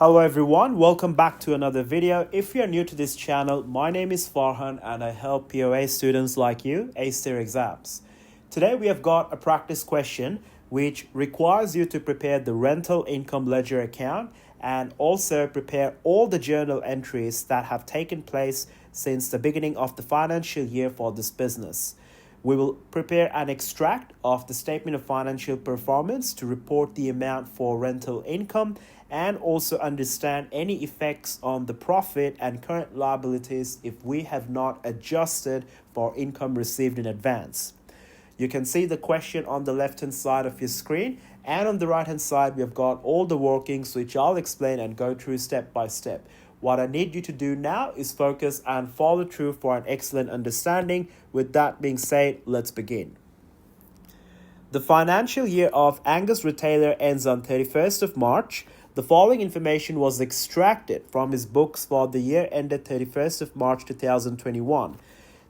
Hello everyone, welcome back to another video. If you're new to this channel, my name is Farhan and I help POA students like you ace their exams. Today we have got a practice question which requires you to prepare the rental income ledger account and also prepare all the journal entries that have taken place since the beginning of the financial year for this business. We will prepare an extract of the statement of financial performance to report the amount for rental income and also understand any effects on the profit and current liabilities if we have not adjusted for income received in advance. You can see the question on the left hand side of your screen, and on the right hand side we have got all the workings which I'll explain and go through step by step. What I need you to do now is focus and follow through for an excellent understanding. With that being said, let's begin. The financial year of Angus Retailer ends on 31st of March. The following information was extracted from his books for the year ended 31st of March 2021.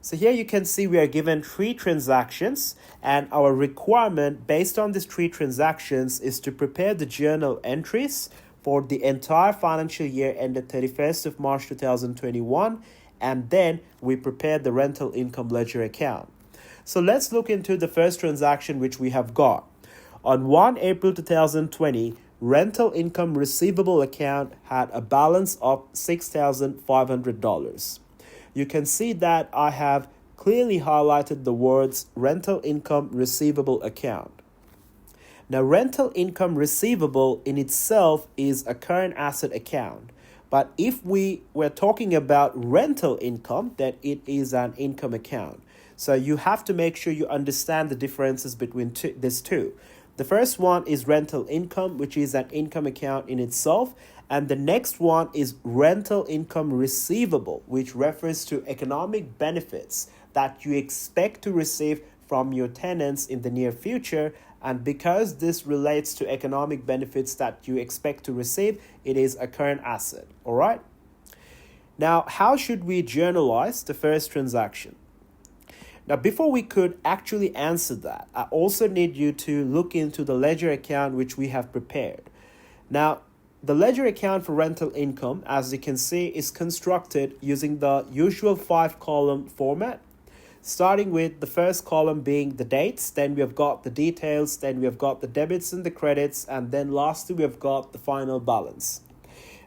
So here you can see we are given 3 transactions, and our requirement based on these 3 transactions is to prepare the journal entries for the entire financial year ended 31st of March 2021, and then we prepare the rental income ledger account. So let's look into the first transaction which we have got. On 1 April 2020, rental income receivable account had a balance of $6,500. You can see that I have clearly highlighted the words rental income receivable account. Now, rental income receivable in itself is a current asset account. But if we were talking about rental income, then it is an income account. So you have to make sure you understand the differences between these two. The first one is rental income, which is an income account in itself. And the next one is rental income receivable, which refers to economic benefits that you expect to receive from your tenants in the near future. And because this relates to economic benefits that you expect to receive, it is a current asset. All right. Now, how should we journalize the first transaction? Now, before we could actually answer that, I also need you to look into the ledger account which we have prepared. Now, the ledger account for rental income, as you can see, is constructed using the usual 5-column format, starting with the first column being the dates, then we have got the details, then we have got the debits and the credits, and then lastly we have got the final balance.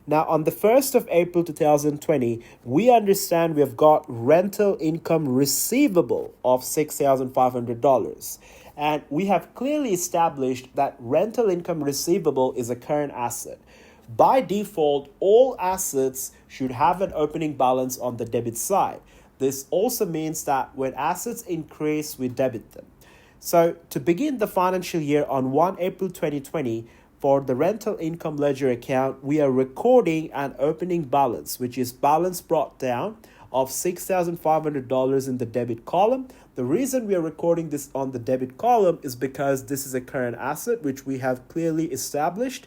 Now, on the 1st of April 2020, we understand we have got rental income receivable of $6,500. And we have clearly established that rental income receivable is a current asset. By default, all assets should have an opening balance on the debit side. This also means that when assets increase, we debit them. So to begin the financial year on 1 April 2020, for the rental income ledger account, we are recording an opening balance, which is balance brought down of $6,500 in the debit column. The reason we are recording this on the debit column is because this is a current asset, which we have clearly established,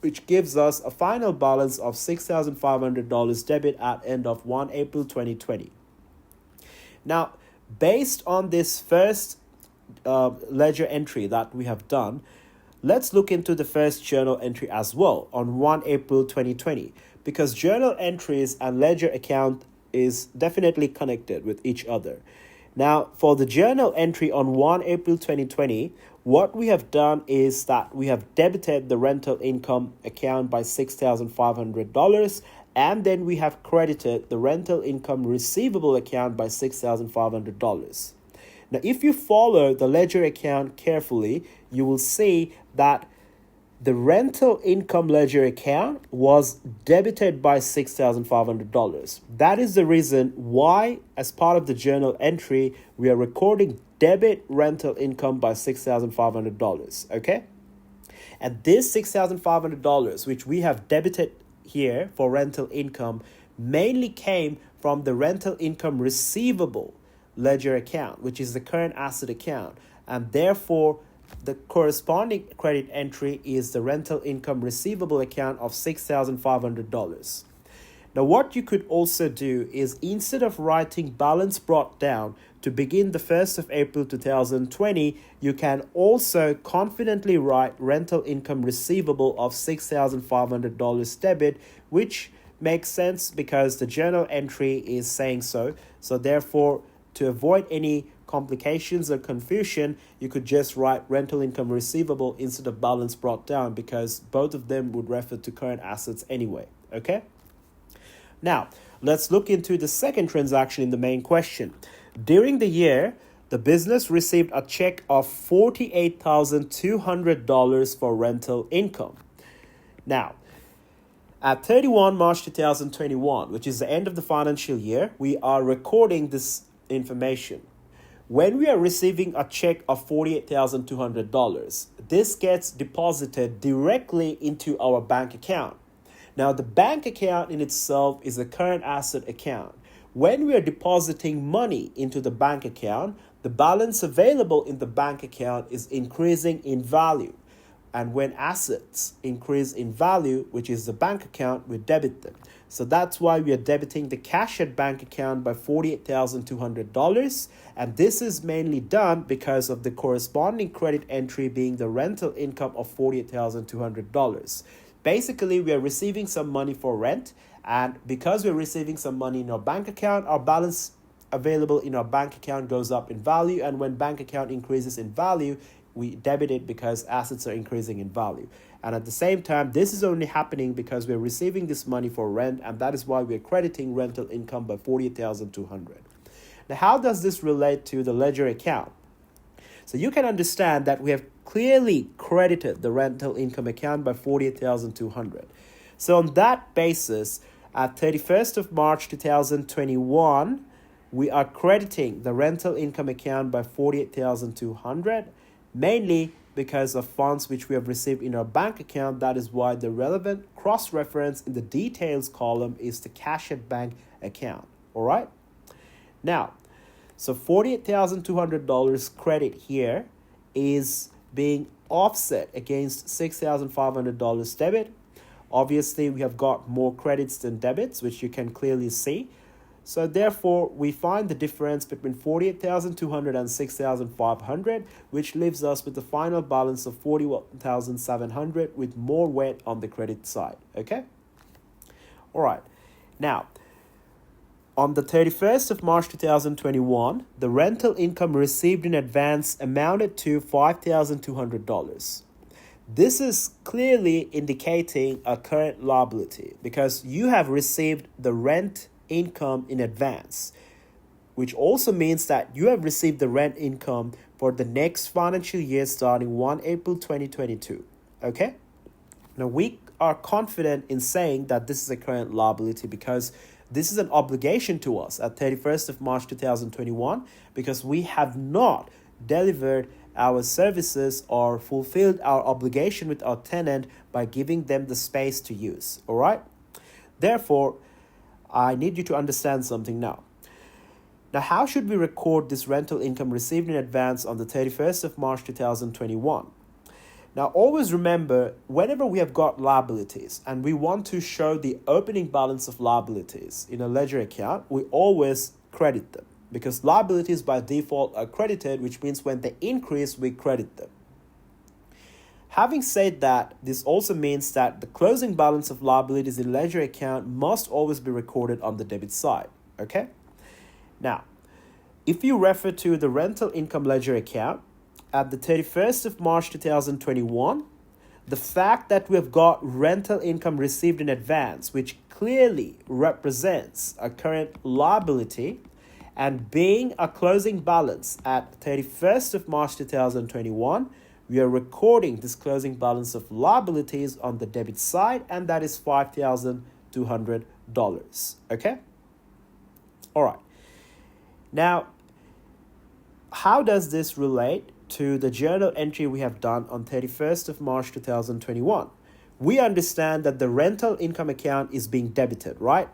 which gives us a final balance of $6,500 debit at end of 1 April 2020. Now, based on this first ledger entry that we have done, let's look into the first journal entry as well on 1 April 2020, because journal entries and ledger account is definitely connected with each other. Now, for the journal entry on 1 April 2020, what we have done is that we have debited the rental income account by $6,500, and then we have credited the rental income receivable account by $6,500. Now, if you follow the ledger account carefully, you will see that the rental income ledger account was debited by $6,500. That is the reason why, as part of the journal entry, we are recording debit rental income by $6,500. Okay? And this $6,500, which we have debited here for rental income, mainly came from the rental income receivable ledger account, which is the current asset account, and therefore the corresponding credit entry is the rental income receivable account of $6,500. Now, what you could also do is, instead of writing balance brought down to begin the 1st of April 2020, you can also confidently write rental income receivable of $6,500 debit, which makes sense because the journal entry is saying so. So therefore, to avoid any complications or confusion, you could just write rental income receivable instead of balance brought down, because both of them would refer to current assets anyway. Okay? Now, let's look into the second transaction in the main question. During the year, the business received a check of $48,200 for rental income. Now, at 31 March 2021, which is the end of the financial year, we are recording this information. When we are receiving a check of $48,200, this gets deposited directly into our bank account. Now, the bank account in itself is a current asset account. When we are depositing money into the bank account, the balance available in the bank account is increasing in value. And when assets increase in value, which is the bank account, we debit them. So that's why we are debiting the cash at bank account by $48,200. And this is mainly done because of the corresponding credit entry being the rental income of $48,200. Basically, we are receiving some money for rent, and because we're receiving some money in our bank account, our balance available in our bank account goes up in value, and when bank account increases in value, we debit it because assets are increasing in value. And at the same time, this is only happening because we're receiving this money for rent, and that is why we're crediting rental income by $48,200. Now, how does this relate to the ledger account? So you can understand that we have clearly credited the rental income account by $48,200. So on that basis, at 31st of March 2021, we are crediting the rental income account by $48,200, mainly because of funds which we have received in our bank account. That is why the relevant cross-reference in the details column is the cash at bank account. All right? Now, so $48,200 credit here is being offset against $6,500 debit. Obviously, we have got more credits than debits, which you can clearly see. So therefore, we find the difference between $48,200 and $6,500, which leaves us with the final balance of $41,700 with more weight on the credit side. Okay? All right. Now, on the 31st of March 2021, the rental income received in advance amounted to $5,200. This is clearly indicating a current liability because you have received the rent income in advance, which also means that you have received the rent income for the next financial year starting 1 April 2022. Okay? Now, we are confident in saying that this is a current liability because this is an obligation to us at 31st of March 2021 because we have not delivered our services or fulfilled our obligation with our tenant by giving them the space to use. All right? Therefore, I need you to understand something now. Now, how should we record this rental income received in advance on the 31st of March 2021? Now, always remember, whenever we have got liabilities and we want to show the opening balance of liabilities in a ledger account, we always credit them because liabilities by default are credited, which means when they increase, we credit them. Having said that, this also means that the closing balance of liabilities in ledger account must always be recorded on the debit side. Okay? Now, if you refer to the rental income ledger account, at the 31st of March 2021, the fact that we have got rental income received in advance, which clearly represents a current liability, and being a closing balance at 31st of March 2021, we are recording this closing balance of liabilities on the debit side, and that is $5,200. Okay? All right. Now, how does this relate to the journal entry we have done on 31st of March 2021? We understand that the rental income account is being debited, right?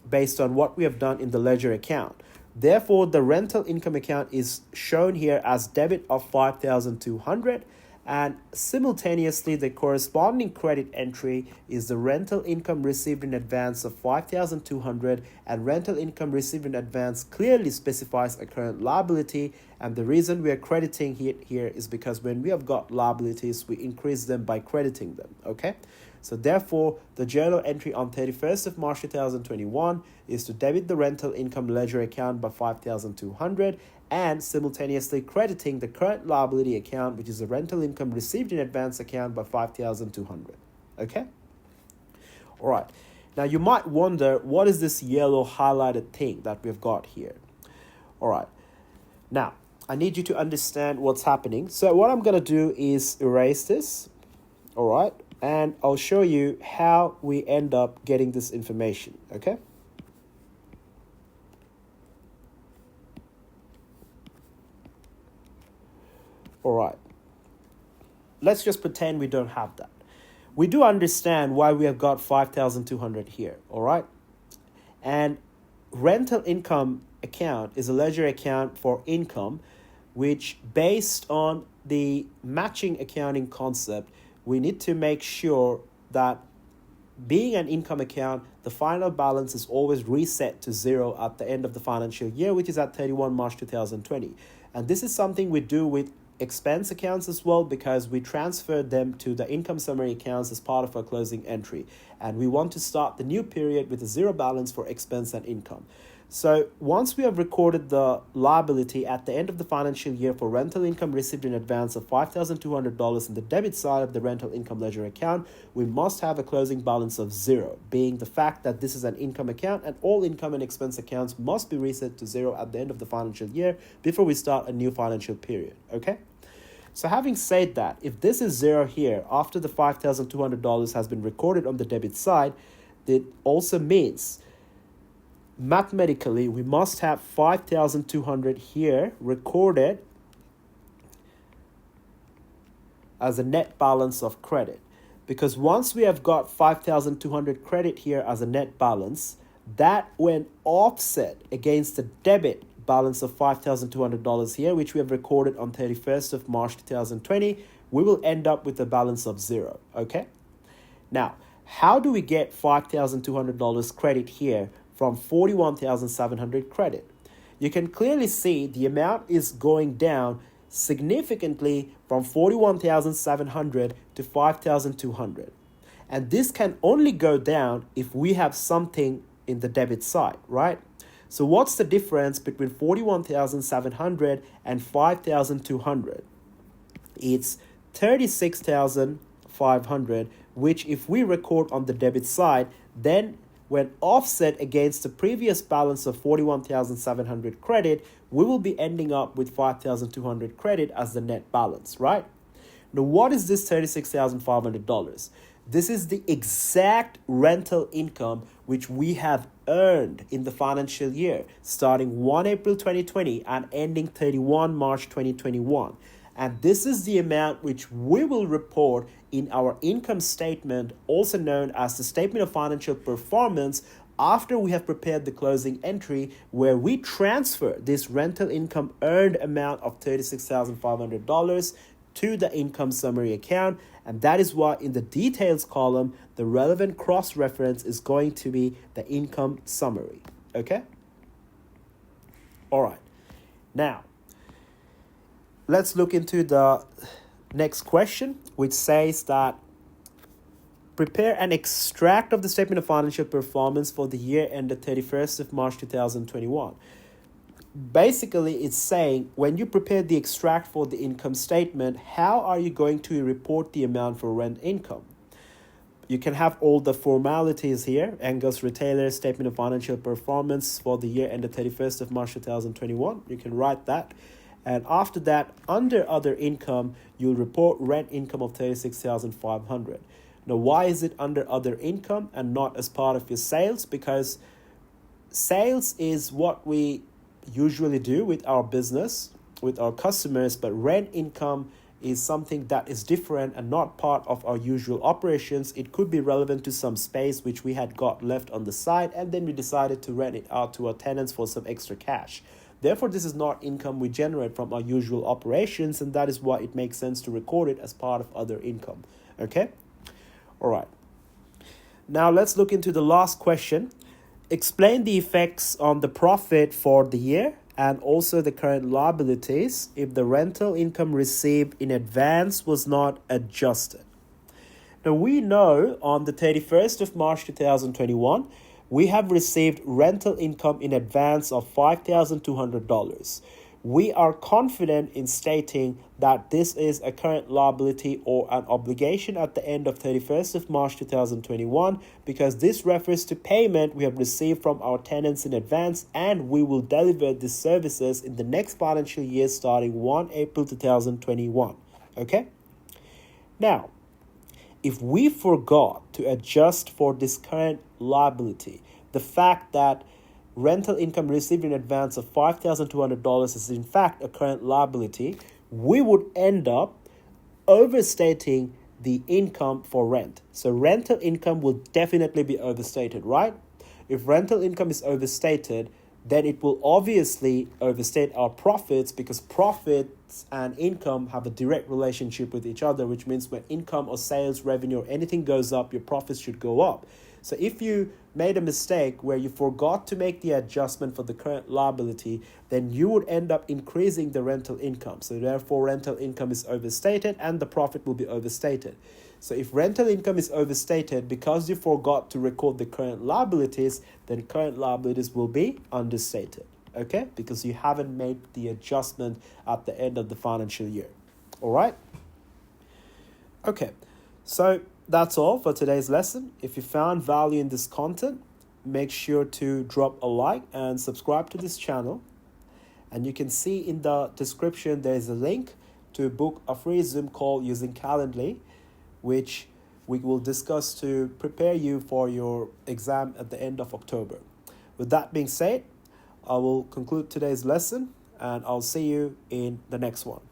Based on what we have done in the ledger account. Therefore, the rental income account is shown here as debit of $5,200, And simultaneously, the corresponding credit entry is the rental income received in advance of 5,200, and rental income received in advance clearly specifies a current liability. And the reason we are crediting it here is because when we have got liabilities, we increase them by crediting them. Okay, so therefore the journal entry on 31st of March 2021 is to debit the rental income ledger account by 5,200 and simultaneously crediting the current liability account, which is the rental income received in advance account, by 5,200. Okay? All right. Now you might wonder, what is this yellow highlighted thing that we've got here? All right. Now, I need you to understand what's happening. So what I'm going to do is erase this. All right. And I'll show you how we end up getting this information. Okay? All right, let's just pretend we don't have that. We do understand why we have got 5,200 here, all right? And rental income account is a ledger account for income, which based on the matching accounting concept, we need to make sure that being an income account, the final balance is always reset to zero at the end of the financial year, which is at 31 March 2020. And this is something we do with expense accounts as well, because we transferred them to the income summary accounts as part of our closing entry, and we want to start the new period with a zero balance for expense and income. So once we have recorded the liability at the end of the financial year for rental income received in advance of $5,200 in the debit side of the rental income ledger account, we must have a closing balance of zero, being the fact that this is an income account and all income and expense accounts must be reset to zero at the end of the financial year before we start a new financial period. Okay? So having said that, if this is zero here after the $5,200 has been recorded on the debit side, that also means mathematically we must have 5,200 here recorded as a net balance of credit, because once we have got 5,200 credit here as a net balance, that when offset against the debit balance of $5,200 here, which we have recorded on 31st of March 2020, we will end up with a balance of zero. Okay, now how do we get $5,200 credit here from 41,700 credit? You can clearly see the amount is going down significantly from 41,700 to 5,200. And this can only go down if we have something in the debit side, right? So what's the difference between 41,700 and 5,200? It's 36,500, which if we record on the debit side, then when offset against the previous balance of 41,700 credit, we will be ending up with 5,200 credit as the net balance, right? Now, what is this $36,500? This is the exact rental income which we have earned in the financial year, starting 1 April 2020 and ending 31 March 2021. And this is the amount which we will report in our income statement, also known as the Statement of Financial Performance, after we have prepared the closing entry, where we transfer this rental income earned amount of $36,500 to the income summary account. And that is why in the details column, the relevant cross-reference is going to be the income summary. Okay? All right. Now, let's look into the next question, which says that prepare an extract of the Statement of Financial Performance for the year ended 31st of March 2021. Basically, it's saying when you prepare the extract for the income statement, how are you going to report the amount for rent income? You can have all the formalities here. Angus Retailer Statement of Financial Performance for the year ended 31st of March 2021. You can write that. And after that, under other income, you'll report rent income of $36,500. Now, why is it under other income and not as part of your sales? Because sales is what we usually do with our business, with our customers, but rent income is something that is different and not part of our usual operations. It could be relevant to some space which we had got left on the side, and then we decided to rent it out to our tenants for some extra cash. Therefore, this is not income we generate from our usual operations, and that is why it makes sense to record it as part of other income. Okay? All right. Now let's look into the last question. Explain the effects on the profit for the year and also the current liabilities if the rental income received in advance was not adjusted. Now we know on the 31st of March 2021, we have received rental income in advance of $5,200. We are confident in stating that this is a current liability or an obligation at the end of 31st of March 2021 because this refers to payment we have received from our tenants in advance, and we will deliver these services in the next financial year starting 1 April 2021. Okay? Now, if we forgot to adjust for this current liability, the fact that rental income received in advance of $5,200 is in fact a current liability, we would end up overstating the income for rent. So rental income will definitely be overstated, right? If rental income is overstated, then it will obviously overstate our profits because profits and income have a direct relationship with each other, which means when income or sales revenue or anything goes up, your profits should go up. So if you made a mistake where you forgot to make the adjustment for the current liability, then you would end up increasing the rental income. So therefore, rental income is overstated and the profit will be overstated. So if rental income is overstated because you forgot to record the current liabilities, then current liabilities will be understated, okay? Because you haven't made the adjustment at the end of the financial year, all right? Okay, so that's all for today's lesson. If you found value in this content, make sure to drop a like and subscribe to this channel. And you can see in the description, there's a link to book a free Zoom call using Calendly, which we will discuss to prepare you for your exam at the end of October. With that being said, I will conclude today's lesson and I'll see you in the next one.